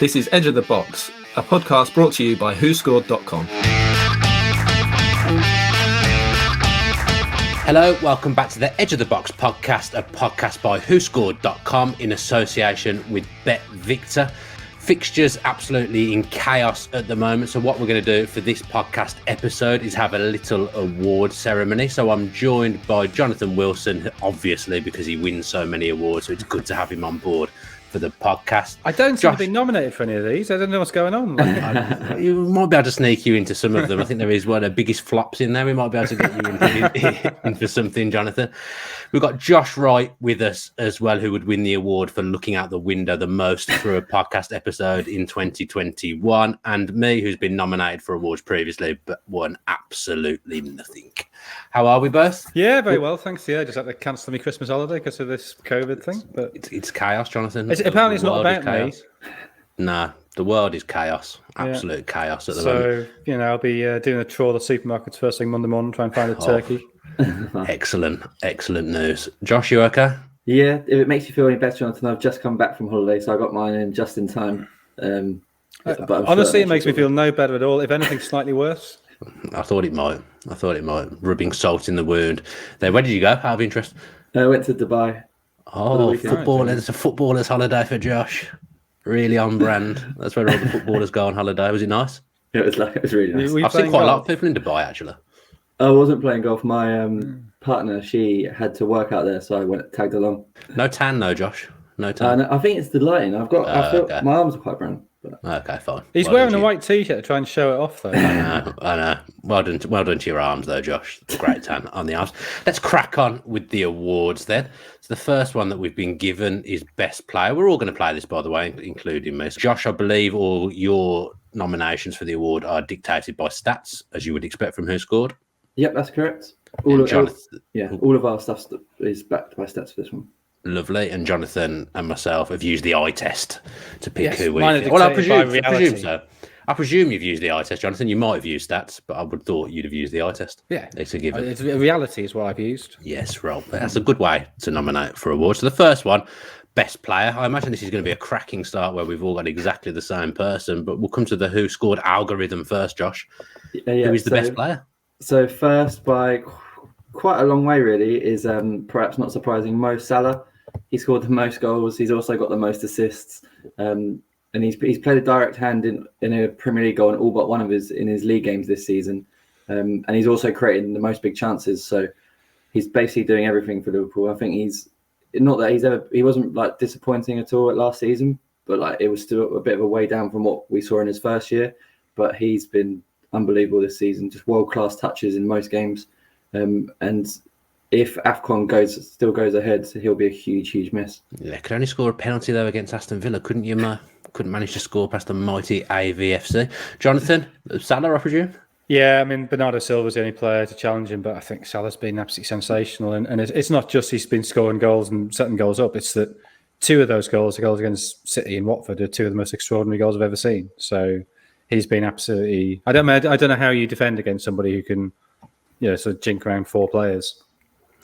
This is Edge of the Box, a podcast brought to you by WhoScored.com. Hello, welcome back to the Edge of the Box podcast, a podcast by WhoScored.com in association with Bet Victor. Fixtures absolutely in chaos at the moment, so what we're going to do for this podcast episode is have a little award ceremony. So I'm joined by Jonathan Wilson, obviously because he wins so many awards, so it's good to have him on board for the podcast. I don't seem to be nominated for any of these. I don't know what's going on. You might be able to sneak you into some of them. I think there is one of the biggest flops in there. We might be able to get you in for something, Jonathan. We've got Josh Wright with us as well, who would win the award for looking out the window the most through a podcast episode in 2021, and me, who's been nominated for awards previously but won absolutely nothing. How are we both? Yeah, very well, thanks. Yeah, just had to cancel my Christmas holiday because of this COVID thing. But it's chaos, Jonathan. Apparently, it's not about me. No, the world is chaos. Absolute chaos at the moment. So, I'll be doing a tour of the supermarkets first thing Monday morning, try and find a turkey. Excellent news. Josh, you okay? Yeah, if it makes you feel any better, Jonathan, I've just come back from holiday, so I got mine in just in time. But honestly, it makes me feel no better at all. If anything, slightly worse. I thought it might. Rubbing salt in the wound. There, where did you go? Out of interest. I went to Dubai. Oh, football! It's a footballer's holiday for Josh. Really on brand. That's where all the footballers go on holiday. Was it nice? It was really nice. I've seen quite a lot of people in Dubai actually. I wasn't playing golf. My partner, she had to work out there, so I tagged along. No tan, no, Josh. No tan. I think it's the lighting. I feel my arms are quite brown. But... Okay, fine. He's wearing a white t-shirt to try and show it off, though. I know. Well done to your arms, though, Josh. Great tan on the arms. Let's crack on with the awards then. So the first one that we've been given is Best Player. We're all going to play this, by the way, including me. So Josh, I believe all your nominations for the award are dictated by stats, as you would expect from WhoScored. Yep, that's correct. All of our stuff is backed by stats for this one. Lovely. And Jonathan and myself have used the eye test to pick who we think. Well, I presume so. I presume you've used the eye test, Jonathan. You might have used stats, but I would have thought you'd have used the eye test. Yeah. It's a given. It's reality is what I've used. Yes, Rob. That's a good way to nominate for awards. So the first one, Best Player. I imagine this is going to be a cracking start where we've all got exactly the same person, but we'll come to the WhoScored algorithm first, Josh. Who is the best player? So first, by quite a long way, really, is perhaps not surprising, Mo Salah. He scored the most goals. He's also got the most assists, and he's played a direct hand in a Premier League goal in all but one of his league games this season, and he's also created the most big chances. So he's basically doing everything for Liverpool. I think he wasn't like disappointing at all at last season, but like it was still a bit of a way down from what we saw in his first year. But he's been unbelievable this season, just world-class touches in most games, and if AFCON still goes ahead, he'll be a huge miss. Yeah, could only score a penalty though against Aston Villa, couldn't you, Ma? Couldn't manage to score past the mighty AVFC. Jonathan, Salah, I presume? Yeah, I mean, Bernardo Silva was the only player to challenge him, but I think Salah's been absolutely sensational. And it's not just he's been scoring goals and setting goals up, it's that two of those goals, the goals against City and Watford, are two of the most extraordinary goals I've ever seen. So he's been absolutely... I don't know how you defend against somebody who can, sort of jink around four players.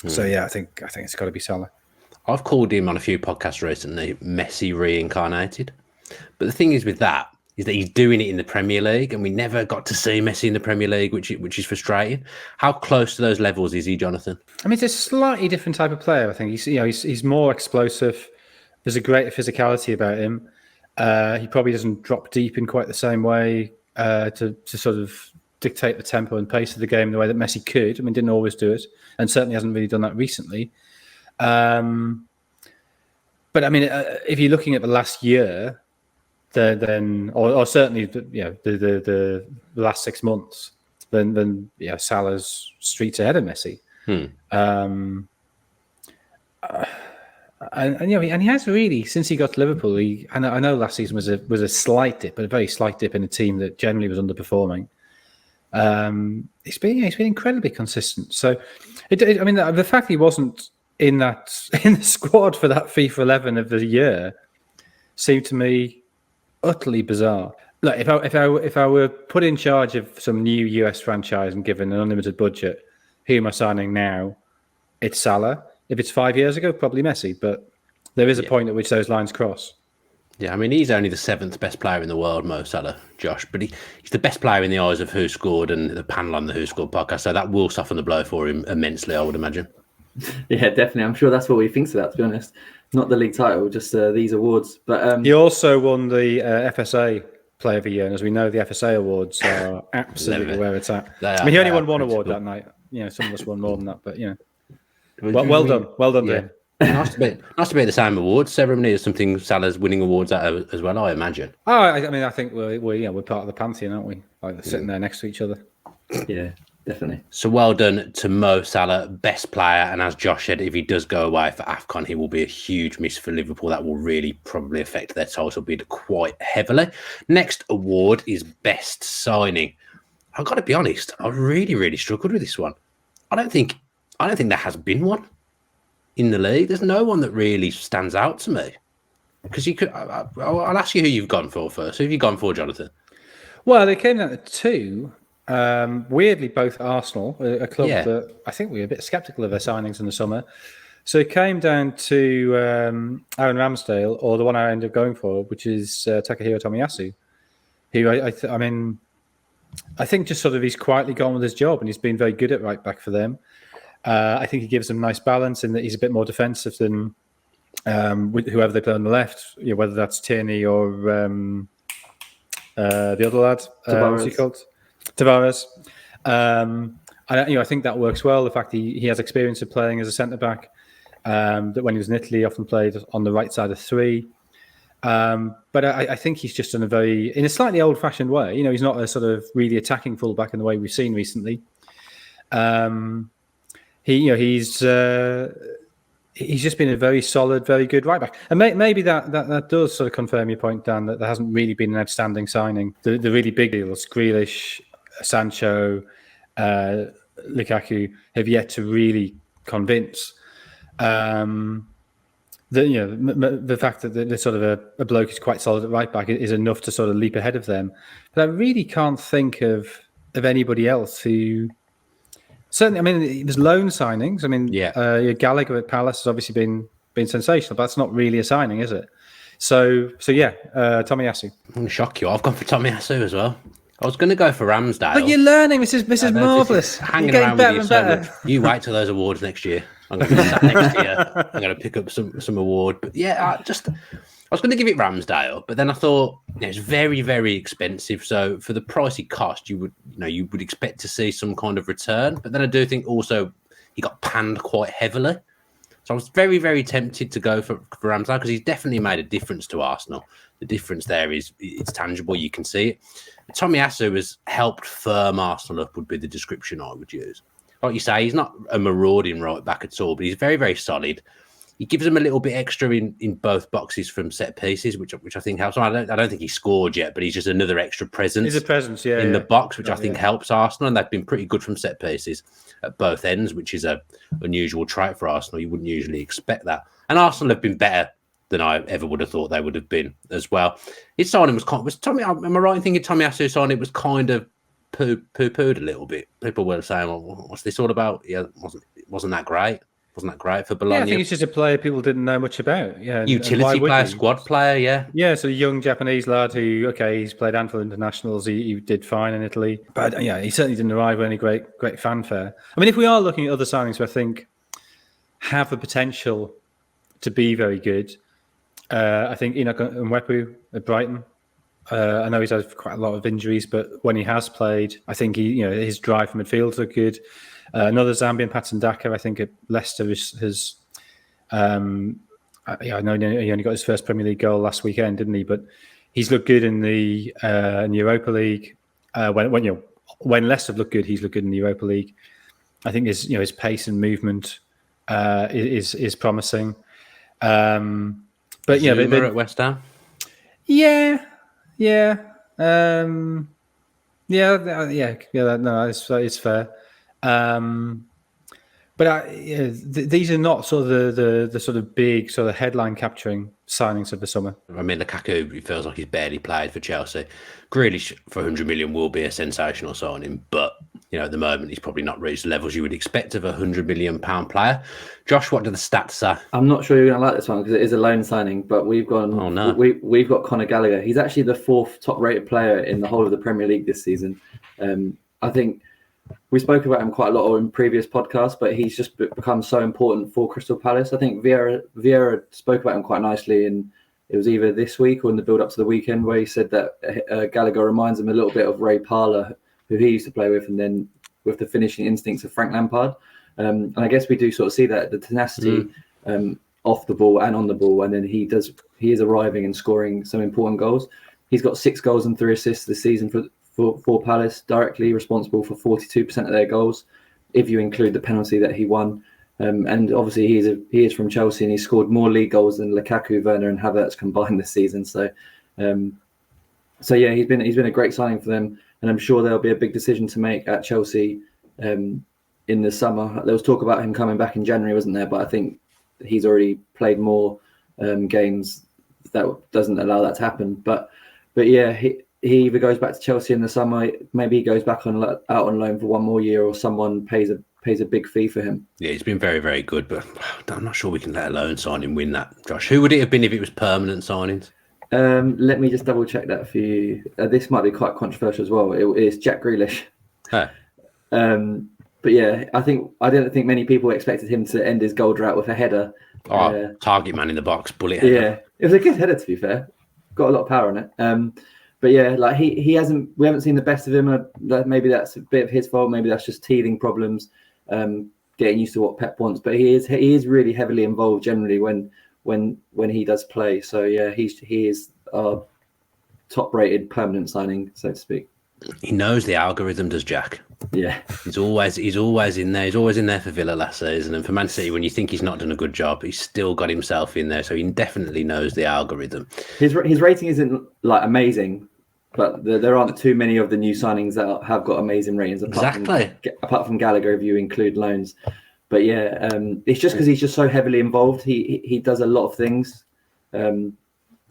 So yeah, I think it's got to be Salah. I've called him on a few podcasts recently Messi reincarnated, but the thing is with that is that he's doing it in the Premier League, and we never got to see Messi in the Premier League, which is frustrating. How close to those levels is he, Jonathan? I mean, it's a slightly different type of player. I think he's more explosive. There's a greater physicality about him. He probably doesn't drop deep in quite the same way to sort of dictate the tempo and pace of the game the way that Messi could. I mean, didn't always do it, and certainly hasn't really done that recently. But I mean, if you're looking at the last year, then or certainly the last 6 months, then Salah's streets ahead of Messi. And he has really, since he got to Liverpool. I know last season was a slight dip, but a very slight dip in a team that generally was underperforming. He's been incredibly consistent. So, the fact he wasn't in the squad for that FIFA 11 of the year seemed to me utterly bizarre. Look, if I were put in charge of some new US franchise and given an unlimited budget, who am I signing now? It's Salah. If it's 5 years ago, probably Messi. But there is a point at which those lines cross. Yeah, I mean, he's only the 7th best player in the world, Mo Salah, Josh, but he's the best player in the eyes of WhoScored and the panel on the WhoScored podcast, so that will soften the blow for him immensely, I would imagine. Yeah, definitely. I'm sure that's what he thinks of that, to be honest. Not the league title, just these awards. But he also won the FSA Player of the Year, and as we know, the FSA awards are absolutely where it's at. I mean, he only won one award that night. Some of us won more than that, but well done to him. Nice to be at the same awards ceremony as something Salah's winning awards at as well, I imagine. Oh, I mean, I think we're part of the pantheon, aren't we? Like sitting there next to each other. Yeah, definitely. So well done to Mo Salah, best player, and as Josh said, if he does go away for AFCON, he will be a huge miss for Liverpool. That will really probably affect their title bid quite heavily. Next award is best signing. I've got to be honest, I really, really struggled with this one. I don't think there has been one in the league. There's no one that really stands out to me. Because you could, I'll ask you who you've gone for first. Who have you gone for, Jonathan? Well, they came down to two. Weirdly, both Arsenal, a club that I think we were a bit sceptical of their signings in the summer. So it came down to Aaron Ramsdale, or the one I ended up going for, which is Takahiro Tomiyasu, who I think just sort of he's quietly gone with his job, and he's been very good at right back for them. I think he gives them nice balance in that he's a bit more defensive than with whoever they play on the left, whether that's Tierney or the other lad. What's he called? Tavares. I think that works well. The fact he has experience of playing as a centre back. That when he was in Italy, often played on the right side of three. But I think he's just in a slightly old-fashioned way. He's not a sort of really attacking fullback in the way we've seen recently. He's just been a very solid, very good right back, and maybe that does sort of confirm your point, Dan, that there hasn't really been an outstanding signing. The really big deals, Grealish, Sancho, Lukaku, have yet to really convince. The fact that the sort of a bloke is quite solid at right back is enough to sort of leap ahead of them. But I really can't think of anybody else who. Certainly, I mean, there's loan signings. I mean, Gallagher at Palace has obviously been sensational, but that's not really a signing, is it? So Tomiyasu. I'm going to shock you. I've gone for Tomiyasu as well. I was going to go for Ramsdale. But you're learning. This is marvellous. Hanging around with you so much. You wait till those awards next year. I'm going to be sat next year. I'm going to pick up some award. But I was going to give it Ramsdale, but then I thought it's very, very expensive. So for the price it cost, you would expect to see some kind of return. But then I do think also he got panned quite heavily. So I was very, very tempted to go for Ramsdale because he's definitely made a difference to Arsenal. The difference there is it's tangible. You can see it. Tomiyasu has helped firm Arsenal up would be the description I would use. Like you say, he's not a marauding right back at all, but he's very, very solid. He gives them a little bit extra in both boxes from set pieces, which I think helps. I don't think he scored yet, but he's just another extra presence. He's a presence, in the box, which I think helps Arsenal, and they've been pretty good from set pieces at both ends, which is a unusual trait for Arsenal. You wouldn't usually expect that. And Arsenal have been better than I ever would have thought they would have been as well. His signing was Tommy. Am I right in thinking Tomiyasu signing it was kind of poo-pooed a little bit? People were saying, "Well, what's this all about?" Yeah, wasn't that great? Wasn't that great for Bologna? Yeah, I think he's just a player people didn't know much about. Yeah, utility player, squad player. Yeah, yeah. So a young Japanese lad who, he's played handful of internationals. He did fine in Italy, but he certainly didn't arrive with any great fanfare. I mean, if we are looking at other signings who I think have the potential to be very good, I think Enoch Mwepu at Brighton. I know he's had quite a lot of injuries, but when he has played, I think his drive for midfield are good. Another Zambian, Patson Daka, I think at Leicester has. I know he only got his first Premier League goal last weekend, didn't he? But he's looked good in the Europa League. When Leicester looked good, he's looked good in the Europa League. I think his pace and movement is promising. But Zuma at West Ham. Yeah. No, it's fair. But these are not sort of the sort of big sort of headline capturing signings of the summer. I mean, Lukaku, it feels like he's barely played for Chelsea. Grealish for 100 million will be a sensational signing, but at the moment, he's probably not reached the levels you would expect of a £100 million player. Josh, what do the stats say? I'm not sure you're going to like this one because it is a loan signing, but we've got Conor Gallagher. He's actually the 4th top-rated player in the whole of the Premier League this season. I think we spoke about him quite a lot in previous podcasts, but he's just become so important for Crystal Palace. I think Vieira spoke about him quite nicely, and it was either this week or in the build-up to the weekend where he said that Gallagher reminds him a little bit of Ray Parlour, who he used to play with, and then with the finishing instincts of Frank Lampard. And I guess we do sort of see that, the tenacity off the ball and on the ball, and then he is arriving and scoring some important goals. He's got 6 goals and 3 assists this season for Palace, directly responsible for 42% of their goals, if you include the penalty that he won. And obviously he is from Chelsea, and he's scored more league goals than Lukaku, Werner, and Havertz combined this season. So yeah, he's been a great signing for them, and I'm sure there'll be a big decision to make at Chelsea in the summer. There was talk about him coming back in January, wasn't there? But I think he's already played more games that doesn't allow that to happen. But yeah, he either goes back to Chelsea in the summer, maybe he goes back out on loan for one more year, or someone pays a big fee for him. Yeah, he's been very, very good, but I'm not sure we can let a loan signing win that, Josh. Who would it have been if it was permanent signings? Let me just double check that for you. This might be quite controversial as well. It is Jack Grealish. Oh. But yeah, I don't think many people expected him to end his goal drought with a header. Target man in the box, bullet header. Yeah, it was a good header, to be fair. Got a lot of power on it. But yeah, like we haven't seen the best of him. Maybe that's a bit of his fault. Maybe that's just teething problems, getting used to what Pep wants. But he is really heavily involved generally when he does play. So yeah, he is our top-rated permanent signing, so to speak. He knows the algorithm, does Jack? Yeah, he's always in there. He's always in there for Villa last season, and for Man City, when you think he's not done a good job, he's still got himself in there. So he definitely knows the algorithm. His rating isn't like amazing, but there aren't too many of the new signings that have got amazing ratings. Apart from Gallagher, if you include loans. But yeah, it's just because he's just so heavily involved. He does a lot of things.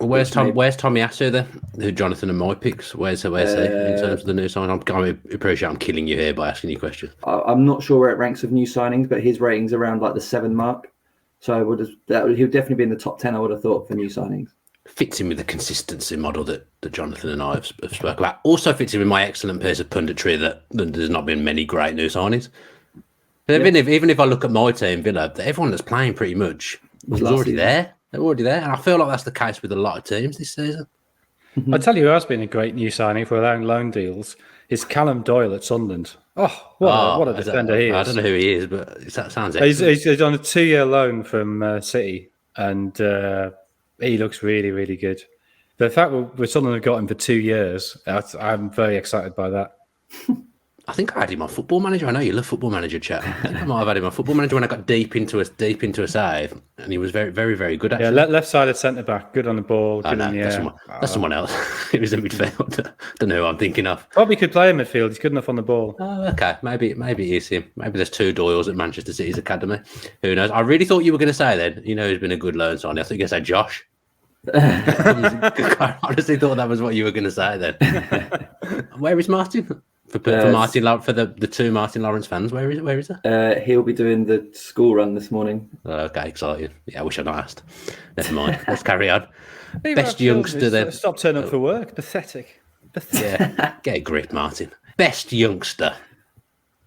Where's Tommy Asu then? Who Jonathan and my picks? Where's he in terms of the new sign? I appreciate I'm killing you here by asking you questions. I'm not sure where it ranks of new signings, but his rating's around like the 7 mark. So he'll definitely be in the top 10. I would have thought for new signings. Fits in with the consistency model that Jonathan and I have spoke about. Also fits in with my excellent piece of punditry that there's not been many great new signings. Even if I look at my team, Villa, everyone that's playing pretty much was already there. They're already there, and I feel like that's the case with a lot of teams this season. I'll tell you who has been a great new signing for allowing loan deals is Callum Doyle at Sunderland. What a defender he is. I don't know who he is, but that sounds excellent. He's on a 2-year loan from City, and he looks really, really good. The fact that Sunderland have got him for 2 years, I'm very excited by that. I think I had him on Football Manager. I know you love Football Manager, chat. I think I might have had him on Football Manager when I got deep into a save, and he was very, very, very good. Actually. Yeah, left-sided centre back, good on the ball. That's someone else. He was in midfield. Don't know who I'm thinking of. Probably could play in midfield. He's good enough on the ball. Oh, okay. Maybe it is him. Maybe there's 2 Doyles at Manchester City's academy. Who knows? I really thought you were going to say then. Who's been a good loan signing? I thought you were going to say Josh. I honestly thought that was what you were going to say then. Where is Martin? For Martin, for the 2 Martin Lawrence fans, where is it? He'll be doing the school run this morning. Okay, excited. Yeah, I wish I'd not asked. Never mind. Let's carry on. Best youngster then. Stop turning up for work. Pathetic. Yeah, get a grip, Martin. Best youngster.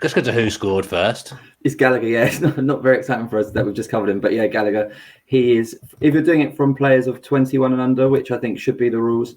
Let's go to who scored first. It's Gallagher. Yeah, it's not very exciting for us that we've just covered him, but yeah, Gallagher. He is. If you're doing it from players of 21 and under, which I think should be the rules.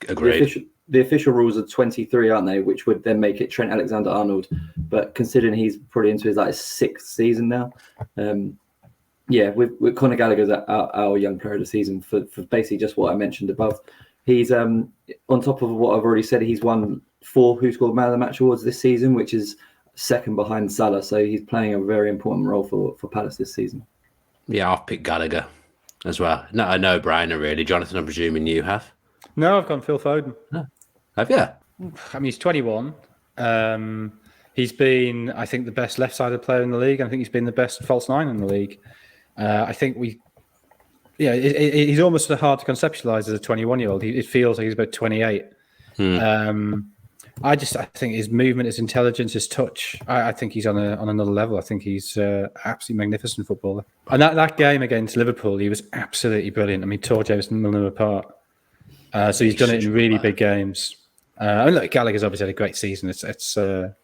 Agreed. The official rules are 23, aren't they? Which would then make it Trent Alexander-Arnold. But considering he's probably into his 6th season now, with Conor Gallagher's our young player of the season for basically just what I mentioned above. He's on top of what I've already said. He's won 4 WhoScored Man of the Match awards this season, which is second behind Salah. So he's playing a very important role for Palace this season. Yeah, I've picked Gallagher as well. No, a no-brainer really. Jonathan, I'm presuming you have. No, I've gone Phil Foden. Oh. Have you? I mean, he's 21. He's been, I think, the best left-sided player in the league. I think he's been the best false 9 in the league. I think he's almost hard to conceptualise as a 21-year-old. It feels like he's about 28. I think his movement, his intelligence, his touch. I think he's on another level. I think he's absolutely magnificent footballer. And that game against Liverpool, he was absolutely brilliant. I mean, tore James Milner apart. So he's done it in really big games. And look, Gallagher's obviously had a great season. It's a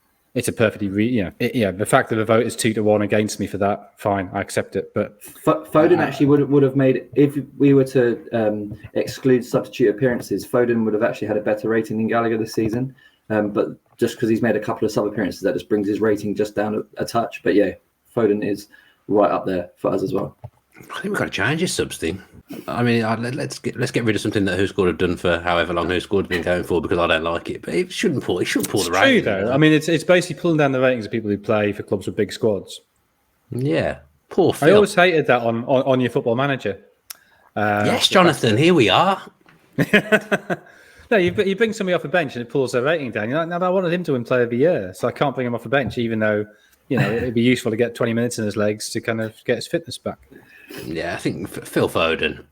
perfectly, the fact that the vote is 2-1 against me for that, fine, I accept it. But Foden actually would have made, if we were to exclude substitute appearances, Foden would have actually had a better rating than Gallagher this season. But just because he's made a couple of sub appearances, that just brings his rating just down a touch. But yeah, Foden is right up there for us as well. I think we've got to change this subs thing. I mean, let's get rid of something that WhoScored have done for however long WhoScored's been going for, because I don't like it. But it shouldn't pull the rating. True though. I mean, it's basically pulling down the ratings of people who play for clubs with big squads. Yeah, poor Phil. I always hated that on your Football Manager. Yes, Jonathan, here we are. No, you bring somebody off a bench and it pulls their rating down. You're like, no, but I wanted him to win Player of the Year, so I can't bring him off a bench, even though it'd be useful to get 20 minutes in his legs to kind of get his fitness back. Yeah, I think Phil Foden.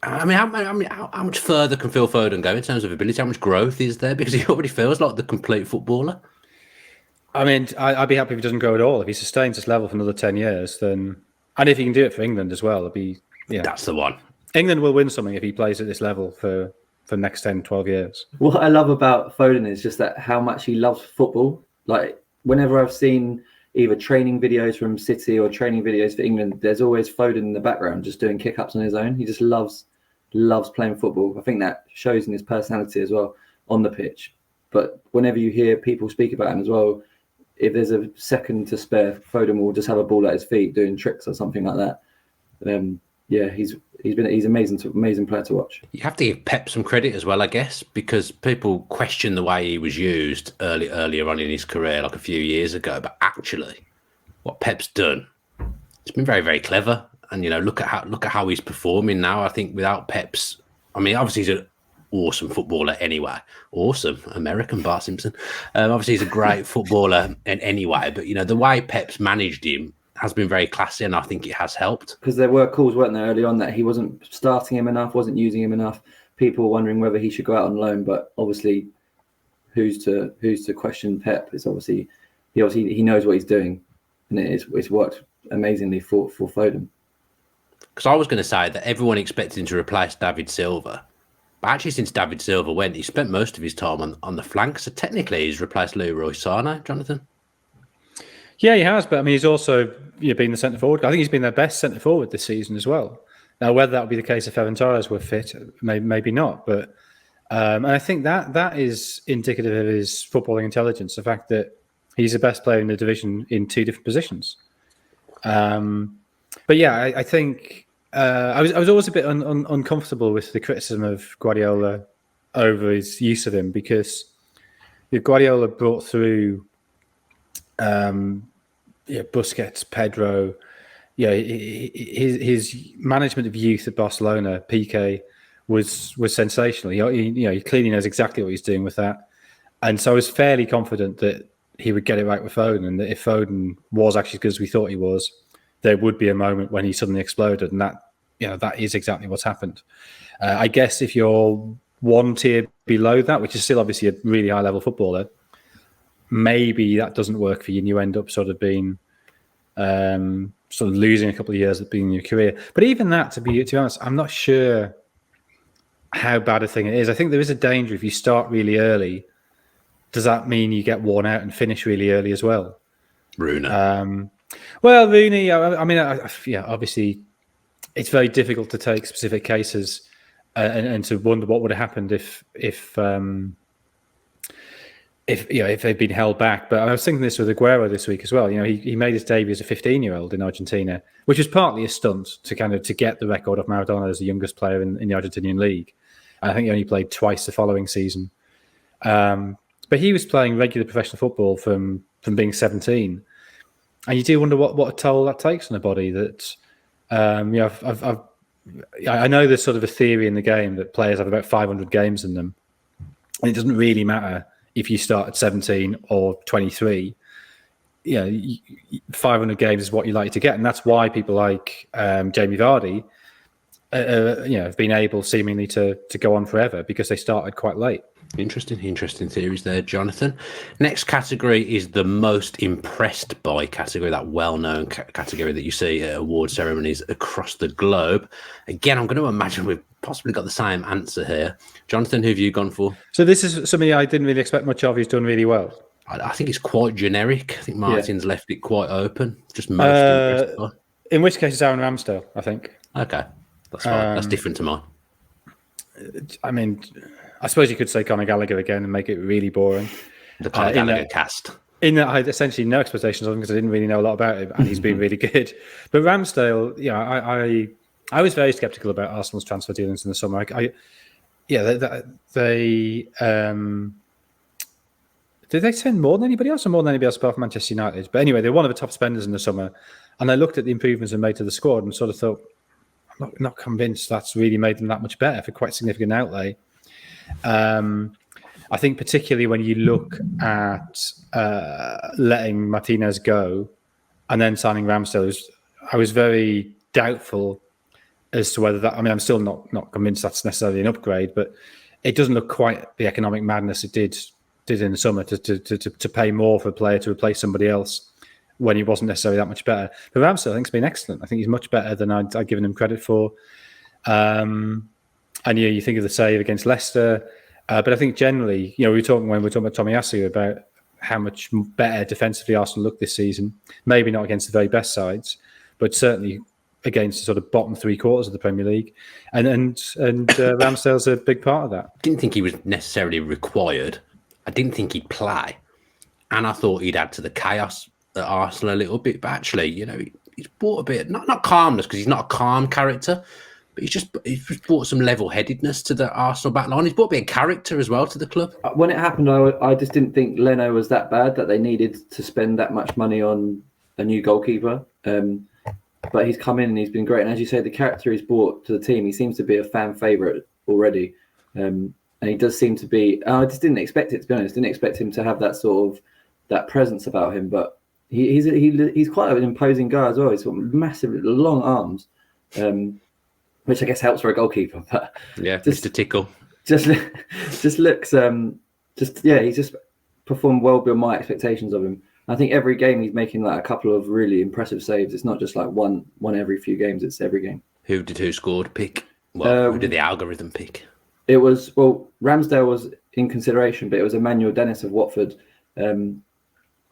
I mean, how much further can Phil Foden go in terms of ability? How much growth is there? Because he already feels like the complete footballer. I mean, I'd be happy if he doesn't grow at all. If he sustains this level for another 10 years, then, and if he can do it for England as well, it'd be That's the one. England will win something if he plays at this level for the next 10, 12 years. What I love about Foden is just that how much he loves football. Like, whenever I've seen either training videos from City or training videos for England, there's always Foden in the background just doing kick-ups on his own. He just loves playing football. I think that shows in his personality as well on the pitch. But whenever you hear people speak about him as well, if there's a second to spare, Foden will just have a ball at his feet doing tricks or something like that. He's amazing player to watch. You have to give Pep some credit as well, I guess, because people question the way he was used earlier on in his career, like a few years ago. But actually, what Pep's done, it's been very, very clever. And look at how he's performing now. I think without Pep's, I mean, obviously he's an awesome footballer anyway. Awesome American Bart Simpson. Obviously he's a great footballer anyway. But the way Pep's managed him has been very classy, and I think it has helped. Because there were calls, weren't there, early on that he wasn't starting him enough, wasn't using him enough. People were wondering whether he should go out on loan, but obviously, who's to question Pep? It's obviously he knows what he's doing, and it's worked amazingly for Foden. Because I was going to say that everyone expected him to replace David Silva, but actually, since David Silva went, he spent most of his time on the flank. So technically, he's replaced Leroy Sané, Jonathan. Yeah, he has, but I mean, he's also been the centre forward. I think he's been their best centre forward this season as well. Now, whether that would be the case if Ferran Torres were fit, maybe not. But and I think that is indicative of his footballing intelligence. The fact that he's the best player in the division in two different positions. But yeah, I think I was always a bit uncomfortable with the criticism of Guardiola over his use of him, because Guardiola brought through Busquets, Pedro. His management of youth at Barcelona, Piqué, was sensational. He clearly knows exactly what he's doing with that, and so I was fairly confident that he would get it right with Foden, and that if Foden was actually as good as we thought he was, there would be a moment when he suddenly exploded, and that is exactly what's happened. I guess if you're one tier below that, which is still obviously a really high level footballer, maybe that doesn't work for you, and you end up sort of being sort of losing a couple of years at being in your career. But even that, to be honest, I'm not sure how bad a thing it is. I think there is a danger if you start really early. Does that mean you get worn out and finish really early as well? Rooney. Well, Rooney. I mean, obviously, it's very difficult to take specific cases and to wonder what would have happened if they'd been held back. But I was thinking this with Aguero this week as well. He made his debut as a 15-year-old in Argentina, which was partly a stunt to get the record of Maradona as the youngest player in the Argentinian league. And I think he only played twice the following season. But he was playing regular professional football from being 17. And you do wonder what a toll that takes on a body. That I know there's sort of a theory in the game that players have about 500 games in them, and it doesn't really matter if you start at 17 or 23. 500 games is what you like to get, and that's why people like Jamie Vardy have been able seemingly to go on forever because they started quite late. Interesting theories there, Jonathan. Next category is the most impressed by category, that well-known category that you see at award ceremonies across the globe. Again, I'm going to imagine we've possibly got the same answer here. Jonathan, who have you gone for? So this is somebody I didn't really expect much of. He's done really well. I think it's quite generic. I think Martin's left it quite open. Just most impressed by. In which case, it's Aaron Ramsdale, I think. Okay, that's fine. That's different to mine. I mean, I suppose you could say Conor Gallagher again and make it really boring. The Conor Gallagher cast. In that I had essentially no expectations of him because I didn't really know a lot about him, and he's been really good. But Ramsdale, I was very sceptical about Arsenal's transfer dealings in the summer. Did they spend more than anybody else or more than anybody else apart from Manchester United? But anyway, they're one of the top spenders in the summer. And I looked at the improvements they made to the squad and sort of thought, I'm not convinced that's really made them that much better for quite significant outlay. I think particularly when you look at letting Martinez go and then signing Ramsdale, I was very doubtful as to whether that. I mean, I'm still not convinced that's necessarily an upgrade, but it doesn't look quite the economic madness it did in the summer to pay more for a player to replace somebody else when he wasn't necessarily that much better. But Ramsdale, I think, has been excellent. I think he's much better than I'd given him credit for. And you think of the save against Leicester, but I think generally, when we're talking about Tomiyasu about how much better defensively Arsenal look this season. Maybe not against the very best sides, but certainly against the sort of bottom three quarters of the Premier League. And Ramsdale's a big part of that. I didn't think he was necessarily required. I didn't think he'd play. And I thought he'd add to the chaos at Arsenal a little bit. But actually, he's brought a bit, not calmness, because he's not a calm character, but he's just brought some level-headedness to the Arsenal back line. He's brought a bit of character as well to the club. When it happened, I just didn't think Leno was that bad that they needed to spend that much money on a new goalkeeper. But he's come in and he's been great. And as you say, the character he's brought to the team, he seems to be a fan favourite already. And he does seem to be. I just didn't expect it, to be honest. Didn't expect him to have that sort of that presence about him. But he's quite an imposing guy as well. He's got massive, long arms, which I guess helps for a goalkeeper. But yeah, just a tickle. Just looks. He's just performed well beyond my expectations of him. I think every game he's making like a couple of really impressive saves. It's not just like one every few games. It's every game. Who did WhoScored pick? Well, who did the algorithm pick? It was, Ramsdale was in consideration, but it was Emmanuel Dennis of Watford.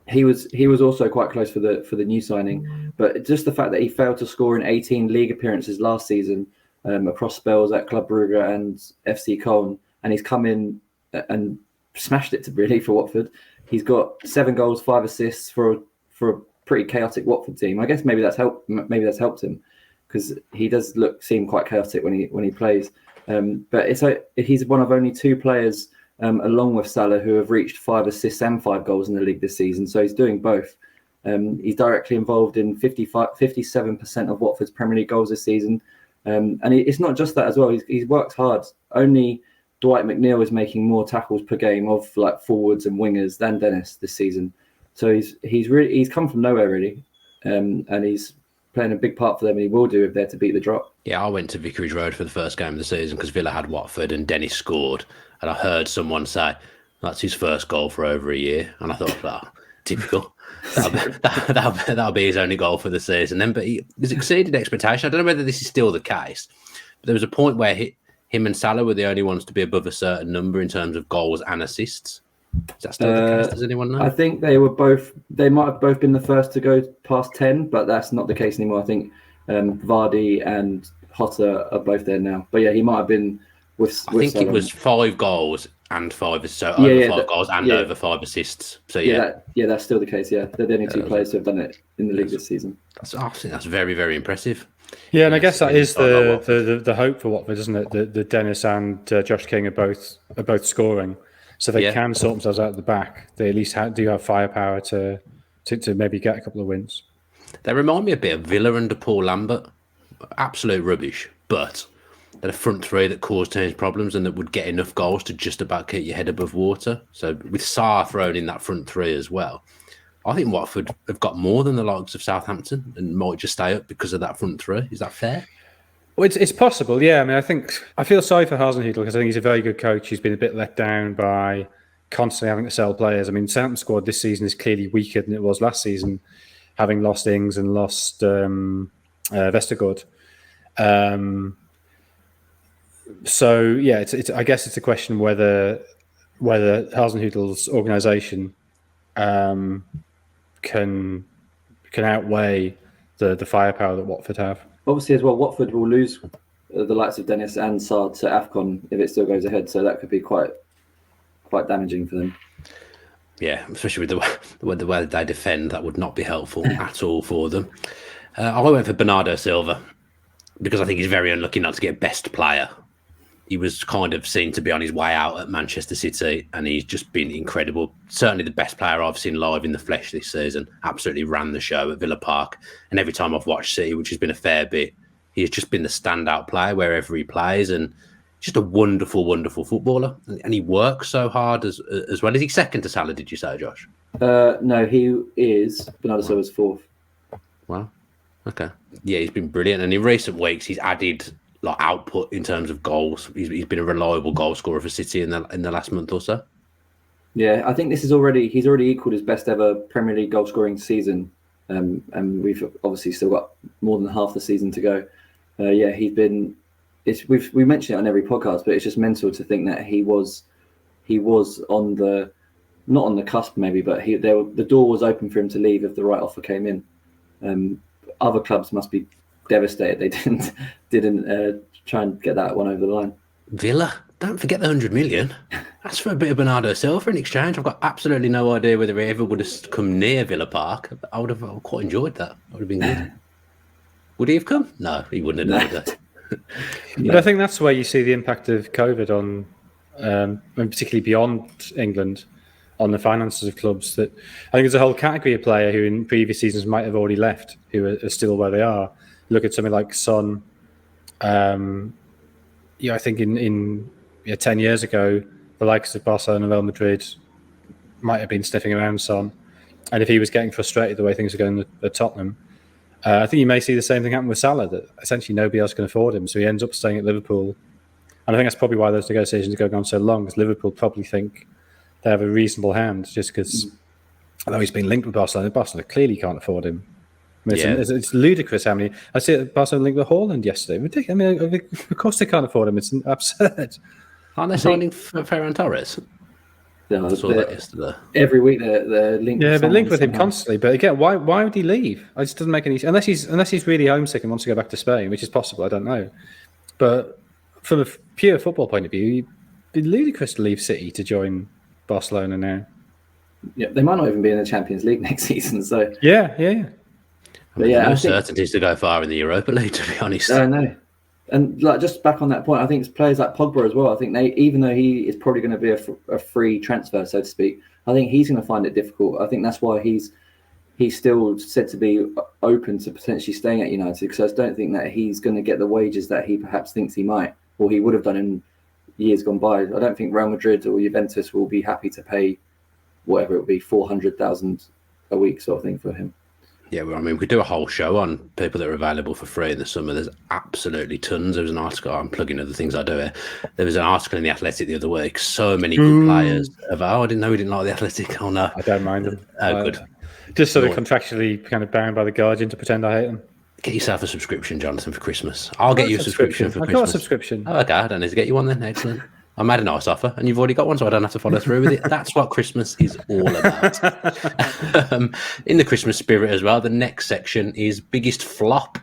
He was also quite close for the new signing, but just the fact that he failed to score in 18 league appearances last season across spells at Club Brugge and FC Köln, and he's come in and smashed it for Watford. He's got 7 goals, 5 assists for a pretty chaotic Watford team. I guess maybe that's helped him because he does seem quite chaotic when he plays. But he's one of only 2 players, along with Salah, who have reached 5 assists and 5 goals in the league this season. So he's doing both. He's directly involved in 57% of Watford's Premier League goals this season. And it's not just that as well. He's worked hard. Only Dwight McNeil is making more tackles per game of like forwards and wingers than Dennis this season. So he's come from nowhere really, and he's playing a big part for them, and he will do if they're to beat the drop. Yeah, I went to Vicarage Road for the first game of the season because Villa had Watford and Dennis scored, and I heard someone say that's his first goal for over a year, and I thought, typical. That'll be his only goal for the season. But he's exceeded expectation. I don't know whether this is still the case, but there was a point where him and Salah were the only ones to be above a certain number in terms of goals and assists. Is that still the case? Does anyone know? I think they might have both been the first to go past 10, but that's not the case anymore. I think Vardy and Hotter are both there now. But yeah, he might have been with I think Salah. It was 5 goals and 5 assists. So over 5 goals and over 5 assists. So that's still the case. Yeah, they're the only 2 players who have done it in the league this season. I think that's very, very impressive. Yeah, and I guess that is the hope for Watford, isn't it? The Dennis and Josh King are both scoring, so they can sort themselves out at the back. They at least do have firepower to maybe get a couple of wins. They remind me a bit of Villa under Paul Lambert. Absolute rubbish, but they're a front 3 that caused teams problems and that would get enough goals to just about keep your head above water. So with Salah thrown in that front 3 as well, I think Watford have got more than the likes of Southampton and might just stay up because of that front 3. Is that fair? Well, it's possible, yeah. I mean, I feel sorry for Hasenhüttl because I think he's a very good coach. He's been a bit let down by constantly having to sell players. I mean, Southampton squad this season is clearly weaker than it was last season, having lost Ings and lost Vestergaard. So yeah, I guess it's a question whether Hasenhüttl's organisation can outweigh the firepower that Watford have. Obviously, as well, Watford will lose the likes of Dennis and Saad to AFCON if it still goes ahead. So that could be quite damaging for them. Yeah, especially with the way they defend, that would not be helpful at all for them. I went for Bernardo Silva because I think he's very unlucky not to get best player. He was kind of seen to be on his way out at Manchester City, and he's just been incredible. Certainly the best player I've seen live in the flesh this season. Absolutely ran the show at Villa Park. And every time I've watched City, which has been a fair bit, he's just been the standout player wherever he plays, and just a wonderful, wonderful footballer. And he works so hard as well. Is he second to Salah, did you say, Josh? No, he is. Bernardo Silva's fourth. Wow. Okay. Yeah, he's been brilliant. And in recent weeks, he's added output in terms of goals. He's been a reliable goal scorer for City in the last month or so. Yeah, I think he's already equalled his best ever Premier League goal scoring season, and we've obviously still got more than half the season to go. Yeah, he's been. We mention it on every podcast, but it's just mental to think that he was on the not on the cusp maybe, but the door was open for him to leave if the right offer came in. Other clubs must be devastated they didn't try and get that one over the line. Villa, don't forget the 100 million. That's for a bit of Bernardo Silva in exchange. I've got absolutely no idea whether he ever would have come near Villa Park. I would have quite enjoyed that. That would have been good. Would he have come? No, he wouldn't have done that. But I think that's where you see the impact of COVID on, and particularly beyond England, on the finances of clubs. That I think there's a whole category of player who in previous seasons might have already left, who are still where they are. Look at something like Son. I think in 10 years ago, the likes of Barcelona and Real Madrid might have been sniffing around Son. And if he was getting frustrated the way things are going at Tottenham, I think you may see the same thing happen with Salah, that essentially nobody else can afford him. So he ends up staying at Liverpool. And I think that's probably why those negotiations are going on so long, because Liverpool probably think they have a reasonable hand, just because, although he's been linked with Barcelona clearly can't afford him. I mean, it's ludicrous how many. I see Barcelona linked with Haaland yesterday. Ridiculous. I mean, of course they can't afford him. It's absurd. Aren't they signing Ferran Torres? No, I saw that yesterday. Every week they're linked. Yeah, they're linked with him constantly. But again, why would he leave? It just doesn't make any sense. Unless he's really homesick and wants to go back to Spain, which is possible. I don't know. But from a pure football point of view, it'd be ludicrous to leave City to join Barcelona now. Yeah, they might not even be in the Champions League next season. So yeah. I mean, no certainties to go far in the Europa League, to be honest. I know. And just back on that point, I think it's players like Pogba as well. I think even though he is probably going to be a free transfer, so to speak, I think he's going to find it difficult. I think that's why he's still said to be open to potentially staying at United, because I just don't think that he's going to get the wages that he perhaps thinks he might, or he would have done in years gone by. I don't think Real Madrid or Juventus will be happy to pay whatever it would be, 400,000 a week sort of thing for him. Yeah, well, I mean, we could do a whole show on people that are available for free in the summer. There's absolutely tons. There was an article, I'm plugging other things I do here. There was an article in The Athletic the other week. So many good players. I didn't know we didn't like The Athletic. Oh, no. I don't mind them. Oh, good. Just sort of contractually kind of bound by the Guardian to pretend I hate them. Get yourself a subscription, Jonathan, for Christmas. I'll get you a subscription for Christmas. I've got a subscription. Oh, okay, I don't need to get you one then. Excellent. I made a nice offer, and you've already got one, so I don't have to follow through with it. That's what Christmas is all about. In the Christmas spirit as well, the next section is biggest flop.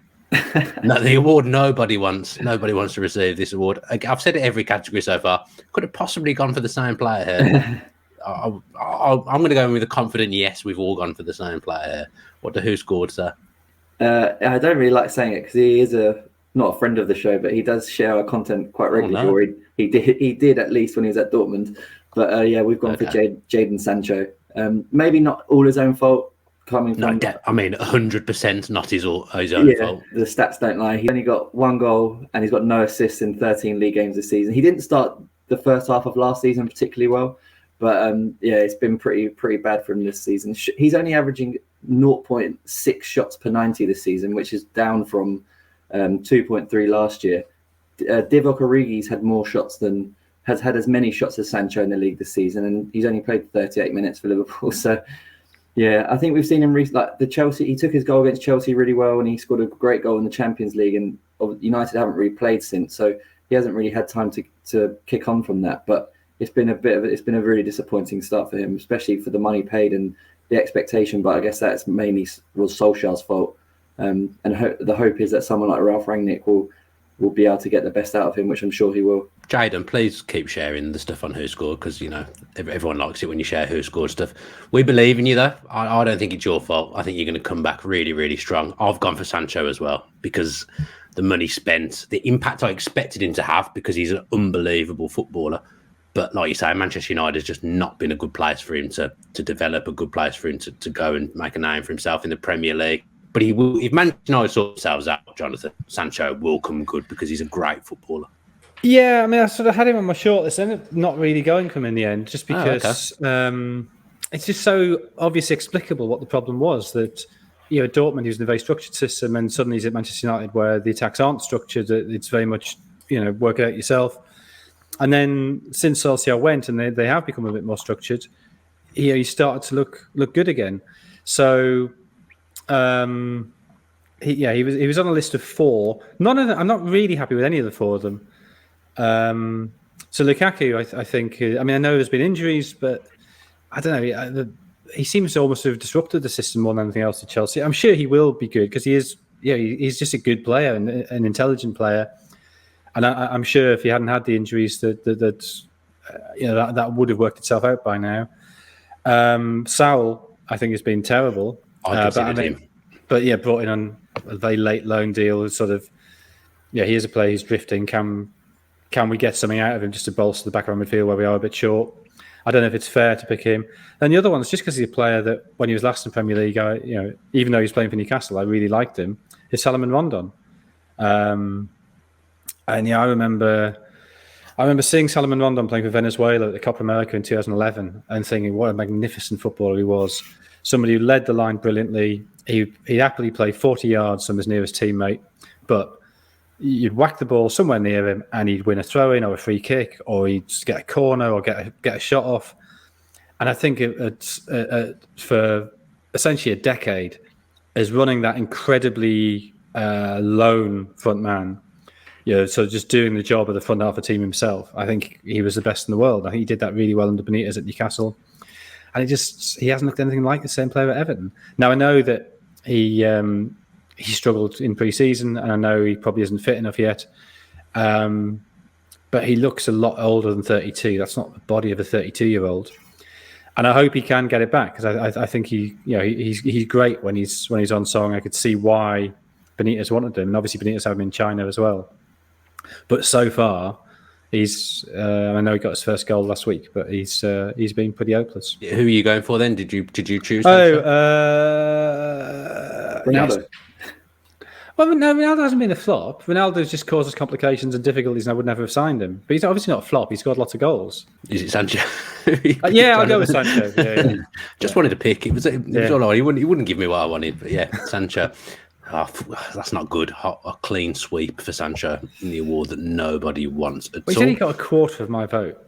No, the award nobody wants. Nobody wants to receive this award. I've said it every category so far. Could have possibly gone for the same player here. I'm going to go in with a confident yes. We've all gone for the same player here. What do WhoScored say? I don't really like saying it because he is not a friend of the show, but he does share our content quite regularly. Or he did at least when he was at Dortmund. But yeah, we've gone for Jadon Sancho. Maybe not all his own fault. Coming from, I mean, 100% not his own fault. The stats don't lie. He's only got one goal and he's got no assists in 13 league games this season. He didn't start the first half of last season particularly well, but yeah, it's been pretty bad for him this season. He's only averaging 0.6 shots per 90 this season, which is down from 2.3 last year. Divock Origi's has had as many shots as Sancho in the league this season, and he's only played 38 minutes for Liverpool. So, yeah, I think we've seen him like the Chelsea. He took his goal against Chelsea really well, and he scored a great goal in the Champions League. And United haven't really played since, so he hasn't really had time to kick on from that. But it's been a really disappointing start for him, especially for the money paid and the expectation. But I guess that's mainly was Solskjaer's fault. And the hope is that someone like Ralph Rangnick will be able to get the best out of him, which I'm sure he will. Jaden, please keep sharing the stuff on WhoScored, because everyone likes it when you share WhoScored stuff. We believe in you, though. I don't think it's your fault. I think you're going to come back really, really strong. I've gone for Sancho as well, because the money spent, the impact I expected him to have, because he's an unbelievable footballer. But like you say, Manchester United has just not been a good place for him to develop, a good place for him to go and make a name for himself in the Premier League. But he will, if Manchester United sort themselves out, Jonathan, Sancho will come good, because he's a great footballer. Yeah, I mean, I sort of had him on my shortlist, and not really going for him in the end, just because it's just so obviously explicable what the problem was. That Dortmund, he was in a very structured system, and suddenly he's at Manchester United, where the attacks aren't structured. It's very much work it out yourself. And then since Solskjaer went, and they have become a bit more structured, he started to look good again. So. He was on a list of 4. None of them. I'm not really happy with any of the 4 of them. So Lukaku, I think. I mean, I know there's been injuries, but I don't know. He seems to almost have disrupted the system more than anything else at Chelsea. I'm sure he will be good, because he is. He's just a good player and an intelligent player. And I'm sure if he hadn't had the injuries, that would have worked itself out by now. Saul, I think, has been terrible. But brought in on a very late loan deal. Sort of, he is a player who's drifting. Can we get something out of him just to bolster the back of our midfield where we are a bit short? I don't know if it's fair to pick him. And the other one is just because he's a player that when he was last in Premier League, even though he's playing for Newcastle, I really liked him. Is Salomon Rondon. I remember seeing Salomon Rondon playing for Venezuela at the Copa America in 2011 and thinking what a magnificent footballer he was. Somebody who led the line brilliantly. He'd happily play 40 yards from his nearest teammate, but you'd whack the ball somewhere near him and he'd win a throw-in or a free kick, or he'd just get a corner or get a shot off. And I think it's for essentially a decade is running that incredibly lone front man. So just doing the job of the front half of the team himself. I think he was the best in the world. I think he did that really well under Benitez at Newcastle. And he hasn't looked anything like the same player at Everton. Now, I know that he struggled in pre-season, and I know he probably isn't fit enough yet. But he looks a lot older than 32. That's not the body of a 32-year-old. And I hope he can get it back, because I think he's great when he's on song. I could see why Benitez wanted him, and obviously Benitez had him in China as well. But so far, I know he got his first goal last week, but he's been pretty hopeless. Who are you going for then? Did you choose? Ronaldo. Yes. Well, no, Ronaldo hasn't been a flop. Ronaldo's just caused us complications and difficulties, and I would never have signed him. But he's obviously not a flop. He's scored lots of goals. Is it Sancho? I'll go with Sancho. Yeah. Just wanted to pick. It was all right. He wouldn't give me what I wanted, but yeah, Sancho. Oh, that's not good. A clean sweep for Sancho in the award that nobody wants at all. He's only got a quarter of my vote.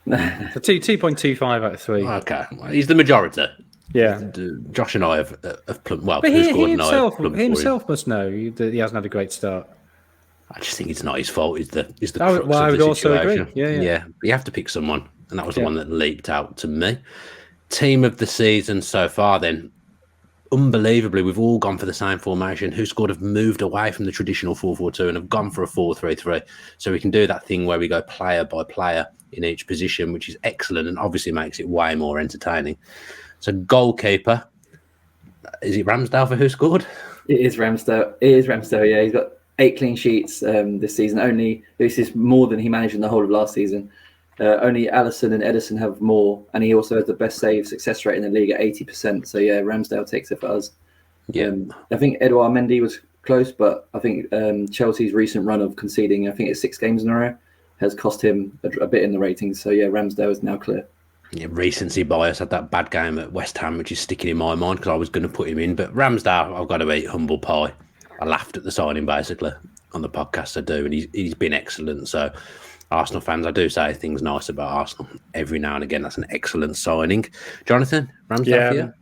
So 2.25 out of 3. Okay, well, he's the majority. Yeah, Josh and I have plumbed. Well, but he himself must know that he hasn't had a great start. I just think it's not his fault. It's the crux I of would the also situation. agree. Yeah. You have to pick someone, and that was the one that leaped out to me. Team of the season so far, then. Unbelievably, we've all gone for the same formation. WhoScored have moved away from the traditional 4-4-2 and have gone for a 4-3-3. So we can do that thing where we go player by player in each position, which is excellent and obviously makes it way more entertaining. So goalkeeper, is it Ramsdale for WhoScored? It is Ramsdale. Yeah, he's got 8 clean sheets this season. This is more than he managed in the whole of last season. Only Alisson and Ederson have more, and he also has the best save success rate in the league at 80%. So yeah, Ramsdale takes it for us. Yeah, I think Edouard Mendy was close, but I think Chelsea's recent run of conceding, I think it's 6 games in a row, has cost him a bit in the ratings. So yeah, Ramsdale is now clear. Yeah, recency bias. Had that bad game at West Ham, which is sticking in my mind because I was going to put him in. But Ramsdale, I've got to eat humble pie. I laughed at the signing basically on the podcast I do, and he's been excellent. So Arsenal fans, I do say things nice about Arsenal every now and again. That's an excellent signing. Jonathan, Ramsdale for you?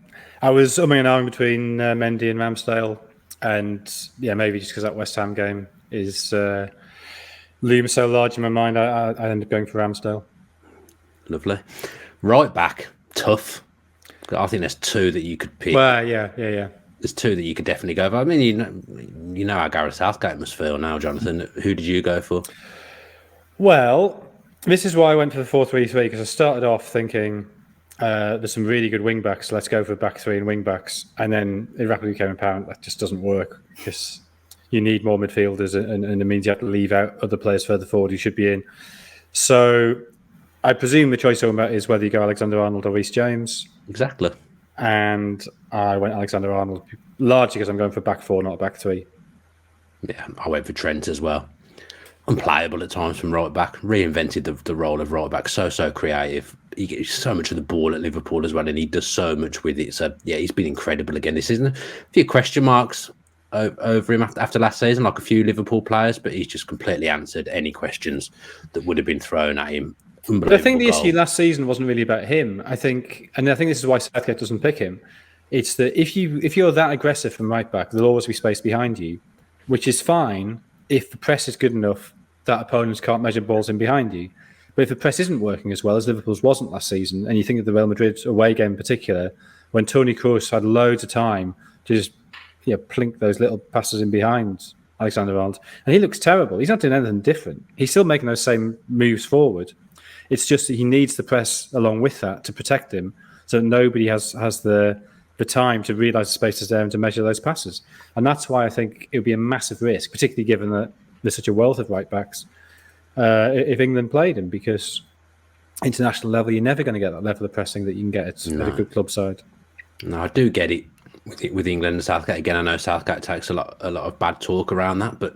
I was umming and ahhing between Mendy and Ramsdale, and maybe just because that West Ham game is looms so large in my mind, I ended up going for Ramsdale. Lovely. Right back, tough. I think there's two that you could pick. Well, yeah. There's two that you could definitely go for. I mean, you know how Gareth Southgate must feel now, Jonathan. Who did you go for? Well, this is why I went for the 4-3-3, because I started off thinking there's some really good wing backs. Let's go for back three and wing backs, and then it rapidly became apparent that just doesn't work because you need more midfielders, and it means you have to leave out other players further forward who should be in. So I presume the choice is whether you go Alexander-Arnold or Reece James. Exactly. And I went Alexander-Arnold largely because I'm going for back four, not back three. Yeah, I went for Trent as well. Unplayable at times from right back. Reinvented the role of right back. So creative. He gets so much of the ball at Liverpool as well, and he does so much with it. So yeah, he's been incredible again this season. A few question marks over him after last season, like a few Liverpool players, but he's just completely answered any questions that would have been thrown at him. But I think the issue last season wasn't really about him. I think this is why Southgate doesn't pick him. It's that if you're that aggressive from right back, there'll always be space behind you, which is fine if the press is good enough that opponents can't measure balls in behind you. But if the press isn't working as well as Liverpool's wasn't last season, and you think of the Real Madrid away game in particular, when Toni Kroos had loads of time to just plink those little passes in behind Alexander-Arnold, and he looks terrible. He's not doing anything different. He's still making those same moves forward. It's just that he needs the press along with that to protect him, so that nobody has the time to realise the space is there and to measure those passes. And that's why I think it would be a massive risk, particularly given that there's such a wealth of right backs, if England played him, because international level, you're never going to get that level of pressing that you can get at a good club side. No, I do get it with England and Southgate. Again, I know Southgate takes a lot of bad talk around that, but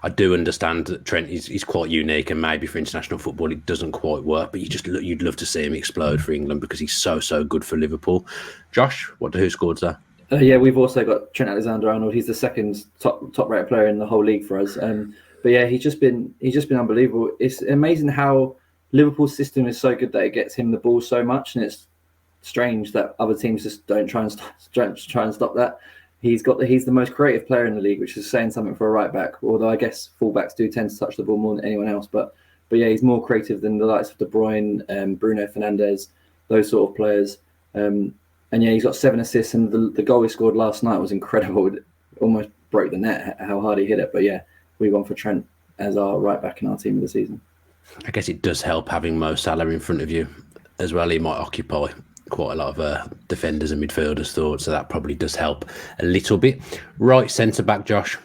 I do understand that Trent is quite unique, and maybe for international football it doesn't quite work. But you'd love to see him explode for England because he's so good for Liverpool. Josh, what do WhoScored say? Yeah, we've also got Trent Alexander-Arnold. He's the second top-rated player in the whole league for us. But yeah, he's just been unbelievable. It's amazing how Liverpool's system is so good that it gets him the ball so much, and it's strange that other teams just don't try and stop that. He's the most creative player in the league, which is saying something for a right back. Although I guess fullbacks do tend to touch the ball more than anyone else. But yeah, he's more creative than the likes of De Bruyne, Bruno Fernandes, those sort of players. And yeah, he's got 7 assists, and the goal he scored last night was incredible. It almost broke the net how hard he hit it. But yeah, we won for Trent as our right back in our team of the season. I guess it does help having Mo Salah in front of you as well. He might occupy quite a lot of defenders and midfielders' thoughts, so that probably does help a little bit. Right centre back, Josh.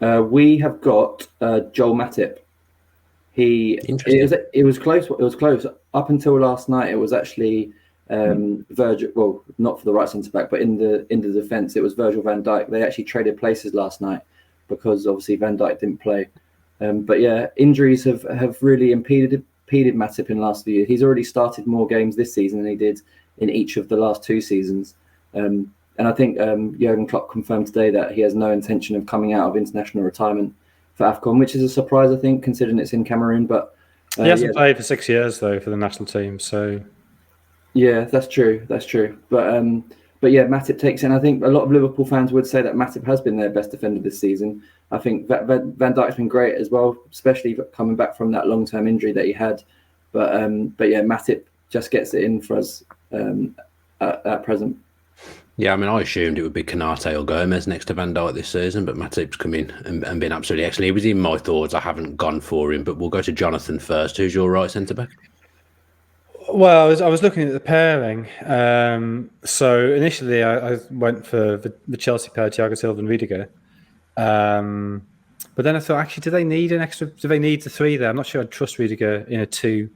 We have got Joel Matip. It was close. It was close up until last night. It was actually Virgil. Well, not for the right centre back, but in the defence, it was Virgil van Dijk. They actually traded places last night because obviously Van Dijk didn't play. But yeah, injuries have really impeded Matip in the last few years. He's already started more games this season than he did in each of the last 2 seasons. And I think Jurgen Klopp confirmed today that he has no intention of coming out of international retirement for AFCON, which is a surprise, I think, considering it's in Cameroon. But he hasn't played for 6 years though for the national team. So yeah, that's true. But yeah, Matip takes it. And I think a lot of Liverpool fans would say that Matip has been their best defender this season. I think Van Dijk's been great as well, especially coming back from that long-term injury that he had. But yeah, Matip just gets it in for us at present. Yeah, I mean, I assumed it would be Konate or Gomez next to Van Dijk this season, but Matip's come in and been absolutely excellent. He was in my thoughts. I haven't gone for him, but we'll go to Jonathan first. Who's your right centre-back? Well, I was looking at the pairing. So initially, I went for the Chelsea pair, Thiago Silva and Rudiger. But then I thought, actually, do they need the 3 there? I'm not sure I'd trust Rudiger in a 2.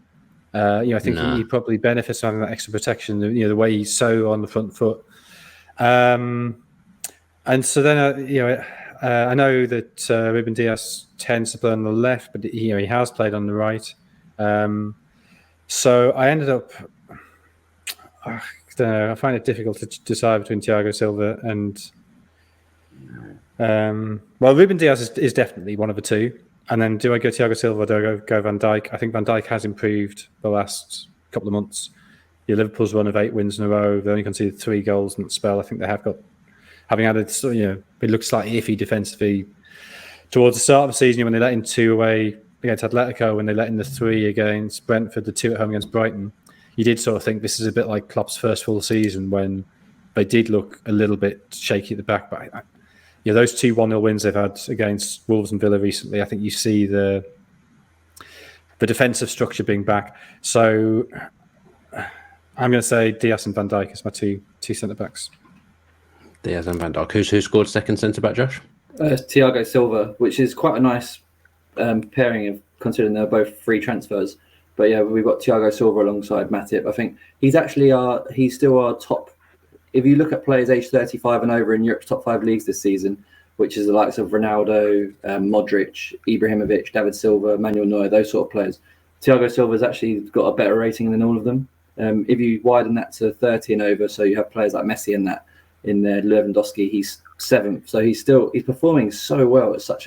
I think he probably benefits from having that extra protection. The way he's so on the front foot. And so then I know that Ruben Dias tends to play on the left, but he has played on the right. So I ended up, I find it difficult to decide between Thiago Silva and Well, Ruben Diaz is definitely one of the two. And then do I go Thiago Silva or do I go Van Dijk? I think Van Dijk has improved the last couple of months. Liverpool's run of 8 wins in a row. They only conceded 3 goals in that spell. I think they have got, having added, it looks slightly iffy defensively towards the start of the season when they let in 2 away against Atletico, when they let in the 3 against Brentford, the 2 at home against Brighton. You did sort of think this is a bit like Klopp's first full season when they did look a little bit shaky at the back. But those 2 1-0 wins they've had against Wolves and Villa recently, I think you see the defensive structure being back. So I'm going to say Diaz and Van Dijk as my two centre-backs. Diaz and Van Dijk. Who scored second centre-back, Josh? Thiago Silva, which is quite a nice pairing of considering they're both free transfers. But yeah, we've got Thiago Silva alongside Matip. I think he's still our top. If you look at players aged 35 and over in Europe's top 5 leagues this season, which is the likes of Ronaldo, Modric, Ibrahimovic, David Silva, Manuel Neuer, those sort of players, Thiago Silva's actually got a better rating than all of them. If you widen that to 30 and over, so you have players like Messi and that in there, Lewandowski, he's 7th. So he's performing so well at such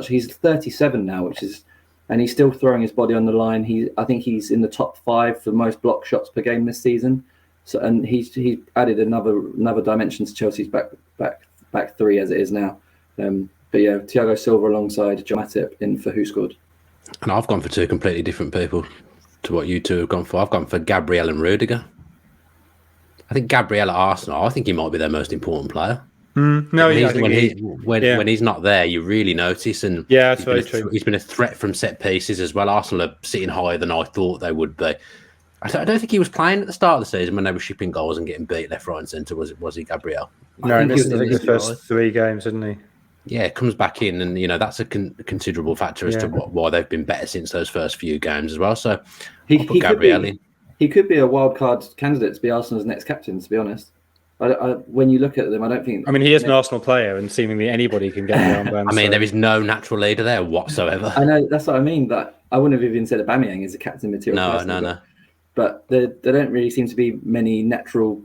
he's 37 now, and he's still throwing his body on the line. I think he's in the top 5 for most block shots per game this season. So, and he added another dimension to Chelsea's back 3 as it is now. But yeah, Thiago Silva alongside John Matip in for WhoScored. And I've gone for 2 completely different people to what you 2 have gone for. I've gone for Gabriel and Rudiger. I think Gabriel at Arsenal, I think he might be their most important player. When he's not there, you really notice. And yeah, that's very true. He's been a threat from set pieces as well. Arsenal are sitting higher than I thought they would be. I don't think he was playing at the start of the season when they were shipping goals and getting beat left, right, and centre. Was he, Gabriel? No, I think the first 3 games, didn't he? Yeah, comes back in, and that's a considerable factor as to why they've been better since those first few games as well. So he put Gabriel in. He could be a wild card candidate to be Arsenal's next captain. To be honest, when you look at them, I don't think. I mean, he is an Arsenal player, and seemingly anybody can get the armband. I mean, there is no natural leader there whatsoever. I know, that's what I mean. But I wouldn't have even said Aubameyang is a captain material. No. But there don't really seem to be many natural,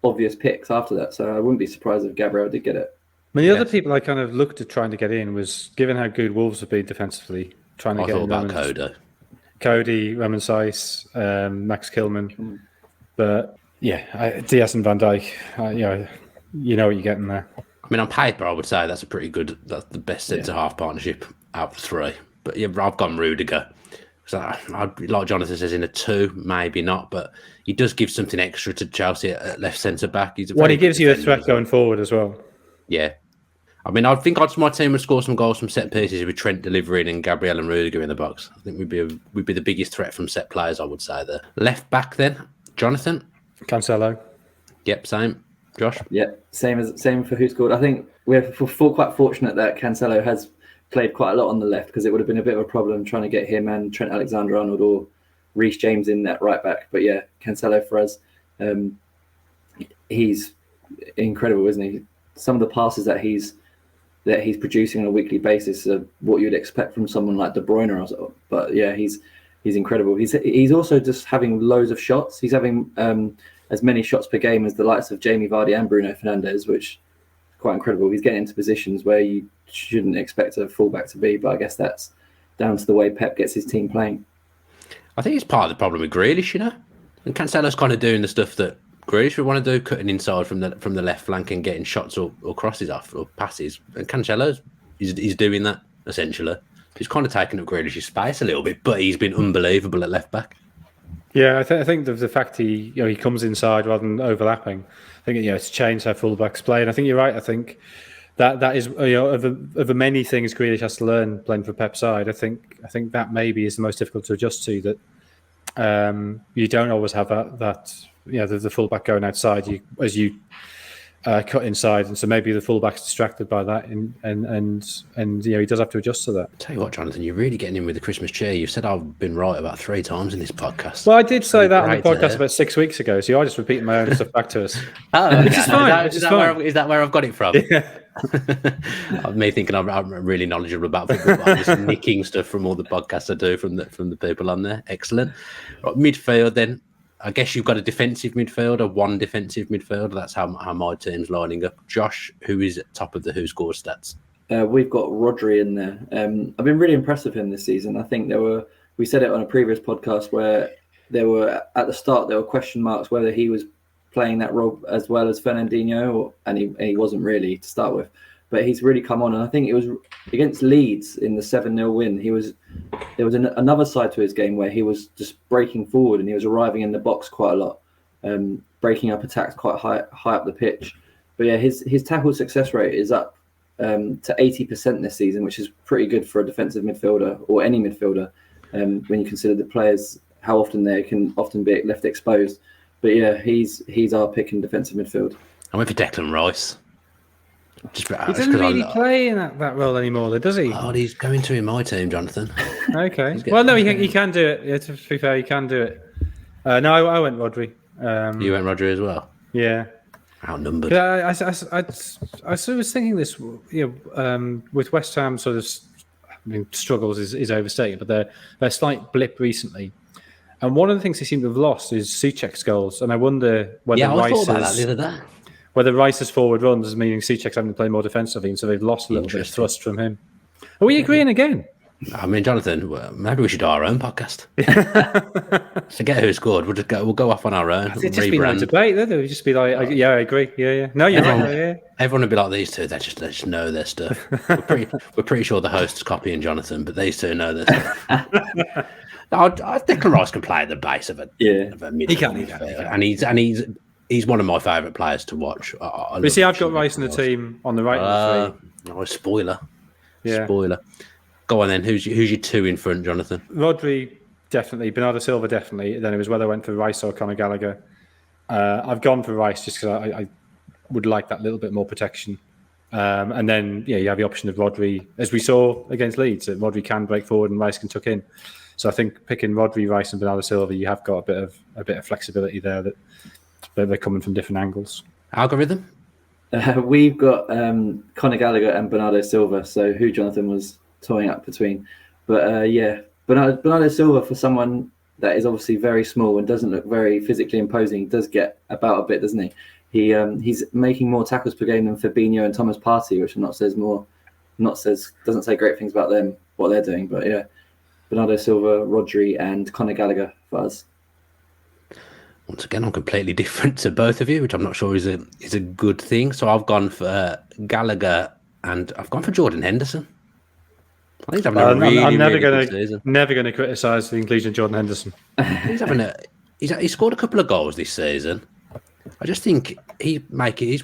obvious picks after that. So I wouldn't be surprised if Gabriel did get it. I mean, the other people I kind of looked at trying to get in was, given how good Wolves have been defensively, trying to get in. I thought about Cody, Roman Saiss, Max Kilman. But yeah, Diaz and Van Dijk, you know what you're getting there. I mean, on paper, I would say that's the best centre-half partnership out of 3. But yeah, I've gone Rudiger. So, like Jonathan says, in a 2, maybe not, but he does give something extra to Chelsea at left centre-back. He gives you a threat going forward as well. Yeah. I mean, I think my team would score some goals from set pieces with Trent delivering and Gabriel and Rudiger in the box. I think we'd be the biggest threat from set players, I would say there. Left back then, Jonathan? Cancelo. Yep, same. Josh? Yeah, same for WhoScored. I think we're quite fortunate that Cancelo has played quite a lot on the left, because it would have been a bit of a problem trying to get him and Trent Alexander-Arnold or Reece James in that right back. But yeah, Cancelo for us, he's incredible, isn't he? Some of the passes that he's producing on a weekly basis are what you'd expect from someone like De Bruyne or so. But yeah, he's incredible. He's also just having loads of shots. He's having as many shots per game as the likes of Jamie Vardy and Bruno Fernandes, which is quite incredible. He's getting into positions where you shouldn't expect a fullback to be, but I guess that's down to the way Pep gets his team playing. I think it's part of the problem with Grealish, and Cancelo's kind of doing the stuff that Grealish would want to do, cutting inside from the left flank and getting shots or crosses off or passes. And Cancelo is doing that essentially. He's kind of taking up Grealish's space a little bit, but he's been unbelievable at left back. Yeah, I think the fact he comes inside rather than overlapping, I think it's changed how fullbacks play. And I think you're right. I think that is of the many things Grealish has to learn playing for Pep's side. I think that maybe is the most difficult to adjust to. That you don't always have that the fullback going outside as you cut inside, and so maybe the fullback's distracted by that, and he does have to adjust to that. Tell you what, Jonathan, you're really getting in with the Christmas cheer. You've said I've been right about 3 times in this podcast. Well, I did say that on the podcast about 6 weeks ago, so you're just repeating my own stuff back to us. Oh, which is fine. Is that where I've got it from? Yeah. Me thinking I'm really knowledgeable about football, but I'm just nicking stuff from all the podcasts I do from the people on there. Excellent. Right, midfield then. I guess you've got a defensive midfielder, one defensive midfielder. That's how my team's lining up. Josh, who is at top of the WhoScored stats? We've got Rodri in there. I've been really impressed with him this season. I think we said it on a previous podcast where at the start there were question marks whether he was playing that role as well as Fernandinho, and he wasn't really to start with. But he's really come on, and I think it was against Leeds in the 7-0 win. There was another side to his game where he was just breaking forward and he was arriving in the box quite a lot, breaking up attacks quite high up the pitch. But yeah, his tackle success rate is up to 80% this season, which is pretty good for a defensive midfielder or any midfielder when you consider the players, how often they can often be left exposed. But yeah, he's our pick in defensive midfield. I went for Declan Rice. He doesn't really play in that role anymore, though, does he? Oh, he's going to in my team, Jonathan. Okay. Well, no, he can do it. Yeah, to be fair, he can do it. No, I went Rodri. You went Rodri as well? Yeah. Outnumbered. I sort of was thinking this, with West Ham sort of, struggles is overstated, but they're a slight blip recently. And one of the things they seem to have lost is Souček's goals. And I wonder whether I thought about that the other day. Whether Rice's forward runs is meaning Souček's having to play more defensively, and so they've lost a little bit of thrust from him. Are we agreeing again? I mean, Jonathan, maybe we should do our own podcast. Forget WhoScored. We'll go off on our own. It'd just be no debate, though. It would just be like, yeah, I agree. Yeah. No, you're wrong. Yeah. Everyone would be like, these two, they just know their stuff. We're pretty sure the host's copying Jonathan, but these two know their stuff. I think Rice can play at the base of a midfield. He can. And he's one of my favourite players to watch. You see, I've got Rice in the team on the right of the three. Spoiler. Yeah. Spoiler. Go on then. Who's your two in front, Jonathan? Rodri, definitely. Bernardo Silva, definitely. Then it was whether I went for Rice or Conor Gallagher. I've gone for Rice just because I would like that little bit more protection. And then, you have the option of Rodri, as we saw against Leeds, that Rodri can break forward and Rice can tuck in. So I think picking Rodri, Rice, and Bernardo Silva, you have got a bit of flexibility there that they're coming from different angles. Algorithm? We've got Conor Gallagher and Bernardo Silva. So who Jonathan was toying up between. But Bernardo Silva, for someone that is obviously very small and doesn't look very physically imposing, he does get about a bit, doesn't he? He's making more tackles per game than Fabinho and Thomas Partey, which doesn't say great things about them, what they're doing. But yeah, Bernardo Silva, Rodri, and Conor Gallagher for us. Once again, I'm completely different to both of you, which I'm not sure is a good thing. So I've gone for Gallagher and I've gone for Jordan Henderson. I think he's having I'm never going to criticise the inclusion of Jordan Henderson. He's scored a couple of goals this season. I just think he's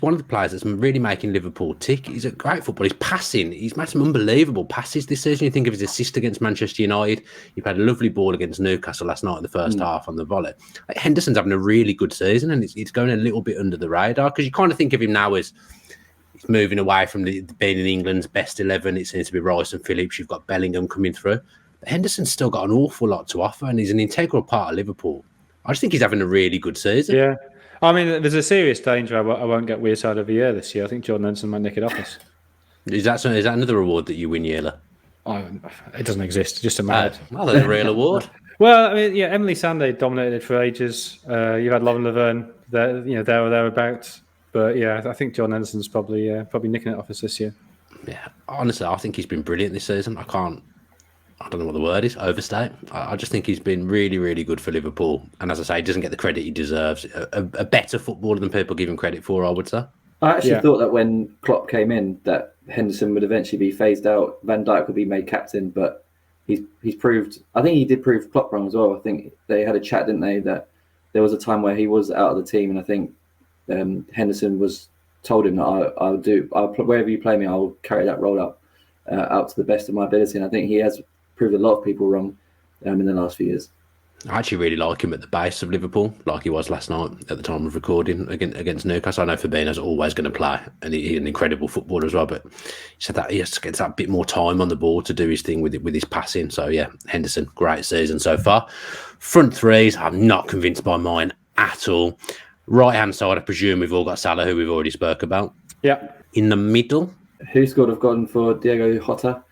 one of the players that's really making Liverpool tick. He's a great footballer. He's passing. He's made some unbelievable passes this season. You think of his assist against Manchester United. He played a lovely ball against Newcastle last night in the first half on the volley. Henderson's having a really good season, and it's going a little bit under the radar because you kind of think of him now as he's moving away from being in England's best 11. It seems to be Rice and Phillips. You've got Bellingham coming through. But Henderson's still got an awful lot to offer, and he's an integral part of Liverpool. I just think he's having a really good season. Yeah. I mean, there's a serious danger I won't get Weird Side of the Year this year. I think Jordan Henderson might nick it off us. Is that another award that you win yearly? It doesn't exist. Just a mad. Well, there's a real award. Well, I mean, Emily Sandé dominated for ages. You've had Lovren Laverne there, there or thereabouts. But yeah, I think Jordan Henderson's probably nicking it off us this year. Yeah, honestly, I think he's been brilliant this season. I don't know what the word is, overstate. I just think he's been really, really good for Liverpool. And as I say, he doesn't get the credit he deserves. A better footballer than people give him credit for, I would say. I actually thought that when Klopp came in, that Henderson would eventually be phased out. Van Dijk would be made captain, but he's proved... I think he did prove Klopp wrong as well. I think they had a chat, didn't they, that there was a time where he was out of the team, and I think Henderson told him that wherever you play me, I'll carry that role out to the best of my ability. And I think he has proved a lot of people wrong in the last few years. I actually really like him at the base of Liverpool, like he was last night at the time of recording against Newcastle. I know Fabinho's always going to play, and he's an incredible footballer as well. But he said that he has to get that bit more time on the ball to do his thing with his passing. So yeah, Henderson, great season so far. Front threes, I'm not convinced by mine at all. Right hand side, I presume we've all got Salah, who we've already spoke about. Yeah. In the middle, WhoScored have gone for Diego Jota.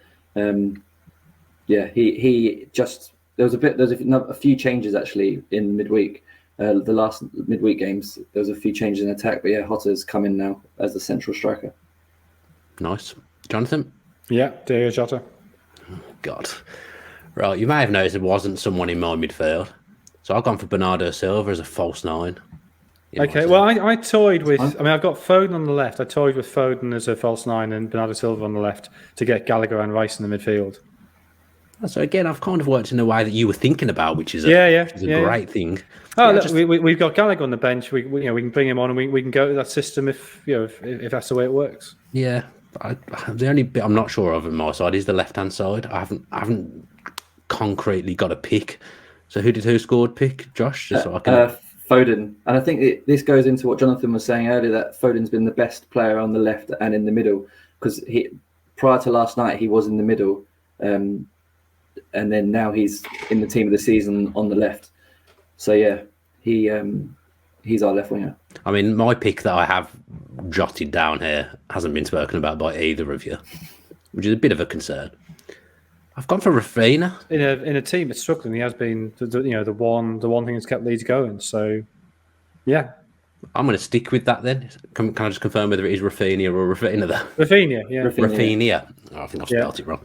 He just there's a few changes actually in midweek. The last midweek games, there was a few changes in attack, but yeah, Hotter's come in now as the central striker. Nice. Jonathan? Yeah, Diogo Jota. God. Right, you may have noticed there wasn't someone in my midfield. So I've gone for Bernardo Silva as a false 9. Okay, well, I toyed with... I mean, I've got Foden on the left. I toyed with Foden as a false 9 and Bernardo Silva on the left to get Gallagher and Rice in the midfield. So again, I've kind of worked in a way that you were thinking about, which is a great thing. Oh, look, we've got Gallagher on the bench. We can bring him on and we can go to that system if that's the way it works. Yeah, the only bit I'm not sure of on my side is the left-hand side. I haven't concretely got a pick. So who did WhoScored pick, Josh? Just so I can... Foden. And I think this goes into what Jonathan was saying earlier, that Foden's been the best player on the left and in the middle, because prior to last night he was in the middle, and then now he's in the team of the season on the left. So yeah, he's our left winger. I mean, my pick that I have jotted down here hasn't been spoken about by either of you, which is a bit of a concern. I've gone for Rafinha. In a team that's struggling, he has been the one thing that's kept Leeds going. So, yeah, I'm going to stick with that then. Can I just confirm whether it is Rafinha or Rafinha there? Rafinha, yeah. Rafinha. Oh, I think I've spelled it wrong.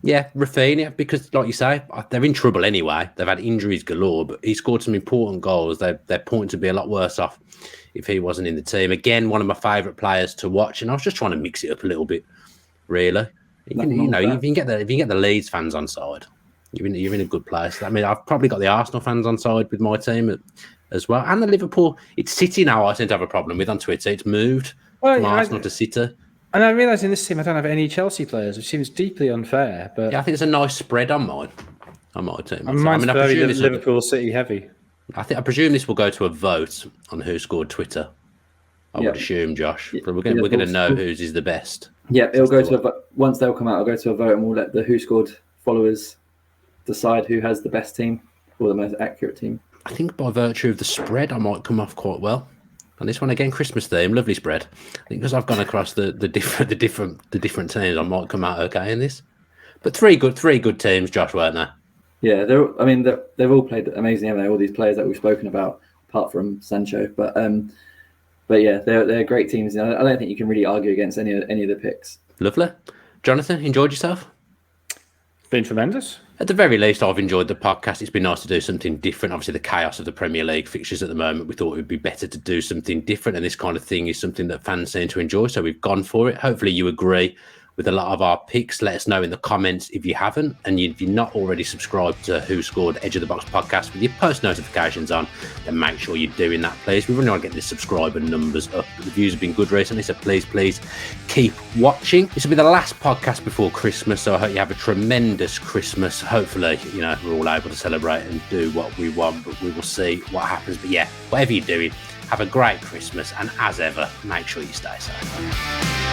Yeah, Rafinha, because like you say, they're in trouble anyway. They've had injuries galore, but he scored some important goals. They're pointing to be a lot worse off if he wasn't in the team. Again, one of my favourite players to watch, and I was just trying to mix it up a little bit, really. If you can get the Leeds fans on side, you're in a good place. I mean, I've probably got the Arsenal fans on side with my team as well, and the Liverpool. It's City now. I seem to have a problem with on Twitter. It's moved from Arsenal to City. And I realise in this team I don't have any Chelsea players, which seems deeply unfair. But yeah, I think it's a nice spread on mine. On my team. Mine's very Liverpool City heavy. I presume this will go to a vote on WhoScored Twitter. I would assume, Josh. But we're going to know whose is the best. Yeah, it'll go to once they'll come out. I'll go to a vote, and we'll let the WhoScored followers decide who has the best team or the most accurate team. I think by virtue of the spread, I might come off quite well. And this one again, Christmas theme, lovely spread. I think because I've gone across the different teams, I might come out okay in this. But three good teams, Josh, weren't there? Yeah, they've all played amazing, haven't they? All these players that we've spoken about, apart from Sancho, But yeah, they're great teams. I don't think you can really argue against any of the picks. Lovely. Jonathan, enjoyed yourself? Been tremendous. At the very least, I've enjoyed the podcast. It's been nice to do something different. Obviously, the chaos of the Premier League fixtures at the moment, we thought it would be better to do something different. And this kind of thing is something that fans seem to enjoy. So we've gone for it. Hopefully you agree with a lot of our picks. Let us know in the comments if you haven't. And if you're not already subscribed to WhoScored Edge of the Box podcast with your post notifications on, then make sure you're doing that, please. We really want to get the subscriber numbers up. The views have been good recently, so please keep watching. This will be the last podcast before Christmas, so I hope you have a tremendous Christmas. Hopefully, we're all able to celebrate and do what we want, but we will see what happens. But yeah, whatever you're doing, have a great Christmas, and as ever, make sure you stay safe.